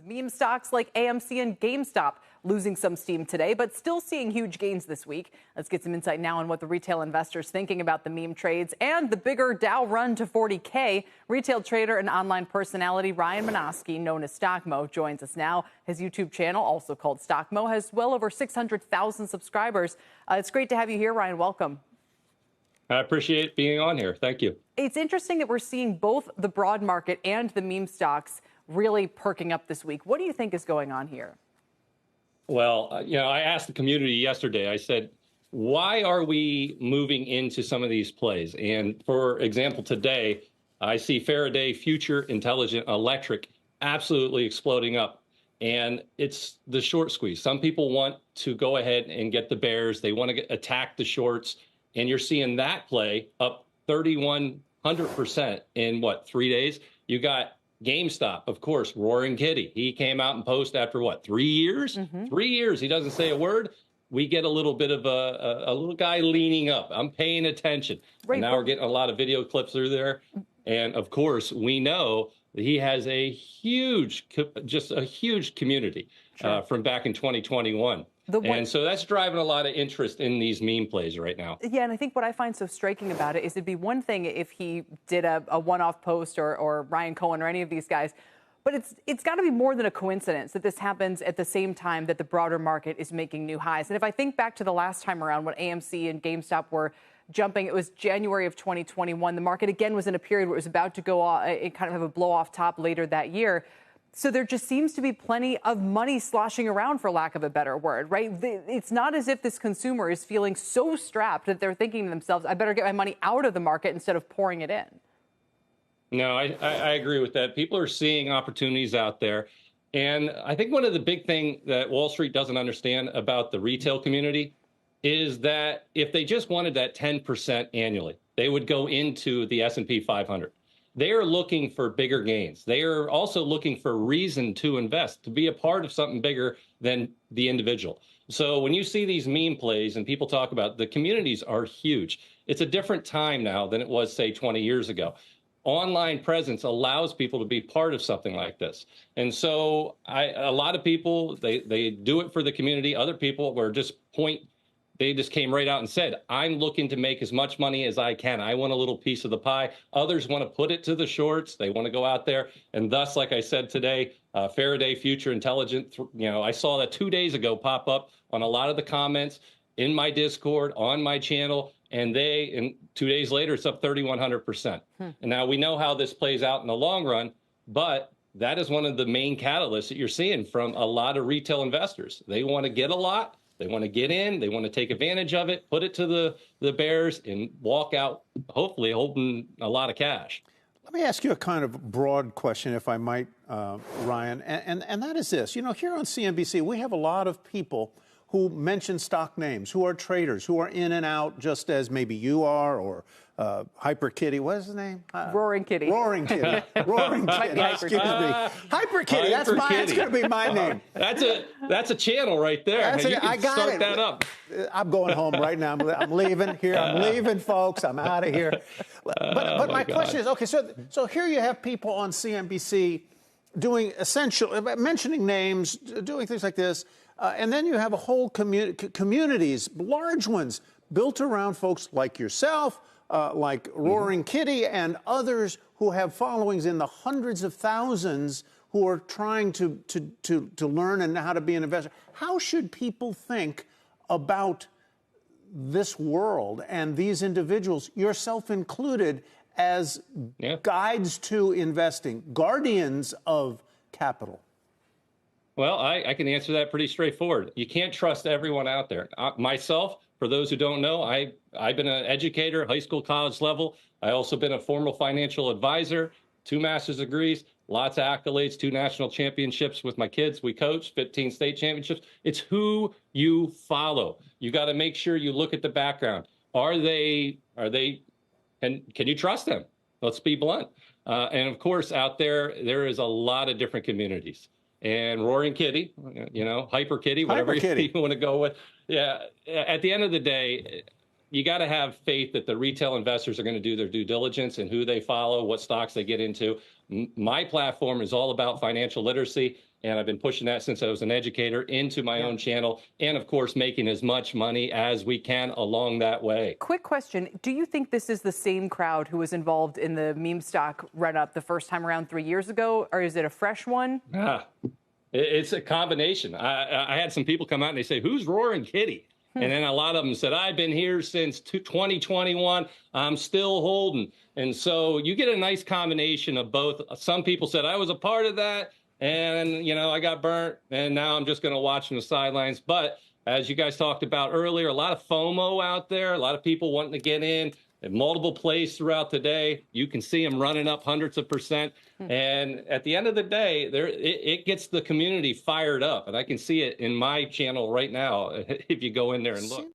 Meme stocks like AMC and GameStop losing some steam today, but still seeing huge gains this week. Let's get some insight now on what the retail investors thinking about the meme trades and the bigger Dow run to 40K. Retail trader and online personality Ryan Monoski, known as Stock Moe, joins us now. His YouTube channel, also called Stock Moe, has well over 600,000 subscribers. It's great to have you here, Ryan. Welcome. I appreciate being on here. Thank you. It's interesting that we're seeing both the broad market and the meme stocks really perking up this week. What do you think is going on here? Well, I asked the community yesterday, I said, why are we moving into some of these plays? And for example, today, I see Faraday Future Intelligent Electric absolutely exploding up. And it's the short squeeze. Some people want to go ahead and get the bears. They want to attack the shorts. And you're seeing that play up 3,100% in 3 days? You got GameStop, of course, Roaring Kitty. He came out and posted after 3 years? 3 years. He doesn't say a word. We get a little bit of a little guy leaning up. I'm paying attention. Right, and now we're getting a lot of video clips through there. And of course, we know that he has a huge, just a huge community from back in 2021. And so that's driving a lot of interest in these meme plays right now. Yeah, and I think what I find so striking about it is it'd be one thing if he did a one-off post or Ryan Cohen or any of these guys, but it's got to be more than a coincidence that this happens at the same time that the broader market is making new highs. And if I think back to the last time around when AMC and GameStop were jumping, it was January of 2021. The market again was in a period where it was about to go off, it kind of have a blow-off top later that year. So there just seems to be plenty of money sloshing around, for lack of a better word, right? It's not as if this consumer is feeling so strapped that they're thinking to themselves, I better get my money out of the market instead of pouring it in. No, I agree with that. People are seeing opportunities out there. And I think one of the big things that Wall Street doesn't understand about the retail community is that if they just wanted that 10% annually, they would go into the S&P 500. They are looking for bigger gains. They are also looking for reason to invest, to be a part of something bigger than the individual. So when you see these meme plays and people talk about the communities are huge, it's a different time now than it was, say, 20 years ago. Online presence allows people to be part of something like this. And so a lot of people, they do it for the community. Other people were just they just came right out and said, I'm looking to make as much money as I can. I want a little piece of the pie. Others want to put it to the shorts. They want to go out there. And thus, like I said today, Faraday Future Intelligent, I saw that 2 days ago pop up on a lot of the comments in my Discord, on my channel. And 2 days later, it's up 3,100%. And now we know how this plays out in the long run, but that is one of the main catalysts that you're seeing from a lot of retail investors. They want to get a lot. They want to get in, they want to take advantage of it, put it to the bears, and walk out, hopefully, holding a lot of cash. Let me ask you a kind of broad question, if I might, Ryan, and that is this. Here on CNBC, we have a lot of people who mention stock names, who are traders, who are in and out, just as maybe you are, or Hyper Kitty. What is his name? Roaring Kitty. Roaring Kitty. Roaring Kitty. Excuse me. Hyper Kitty. That's going to be my name. That's a channel right there. I got start it. That up. I'm going home right now. I'm leaving here. I'm leaving, folks. I'm out of here. But my question is, okay, so here you have people on CNBC doing mentioning names, doing things like this. And then you have a whole communities, large ones, built around folks like yourself, like Roaring Kitty and others who have followings in the hundreds of thousands who are trying to learn and how to be an investor. How should people think about this world and these individuals, yourself included, as guides to investing, guardians of capital? Well, I can answer that pretty straightforward. You can't trust everyone out there. Myself, for those who don't know, I've been an educator, high school, college level. I also been a formal financial advisor, 2 master's degrees, lots of accolades, 2 national championships with my kids. We coached 15 state championships. It's who you follow. You got to make sure you look at the background. Can you trust them? Let's be blunt. And of course, out there is a lot of different communities. And Roaring Kitty, Hyper Kitty, whatever you want to go with. Yeah, at the end of the day, you got to have faith that the retail investors are going to do their due diligence and who they follow, what stocks they get into. My platform is all about financial literacy. And I've been pushing that since I was an educator into my own channel. And of course, making as much money as we can along that way. Quick question. Do you think this is the same crowd who was involved in the meme stock run up the first time around 3 years ago? Or is it a fresh one? It's a combination. I had some people come out and they say, who's Roaring Kitty? And then a lot of them said, I've been here since 2021. I'm still holding. And so you get a nice combination of both. Some people said, I was a part of that. And, you know, I got burnt, and now I'm just going to watch from the sidelines. But as you guys talked about earlier, a lot of FOMO out there, a lot of people wanting to get in multiple plays throughout the day. You can see them running up hundreds of %. And at the end of the day, it gets the community fired up. And I can see it in my channel right now if you go in there and look.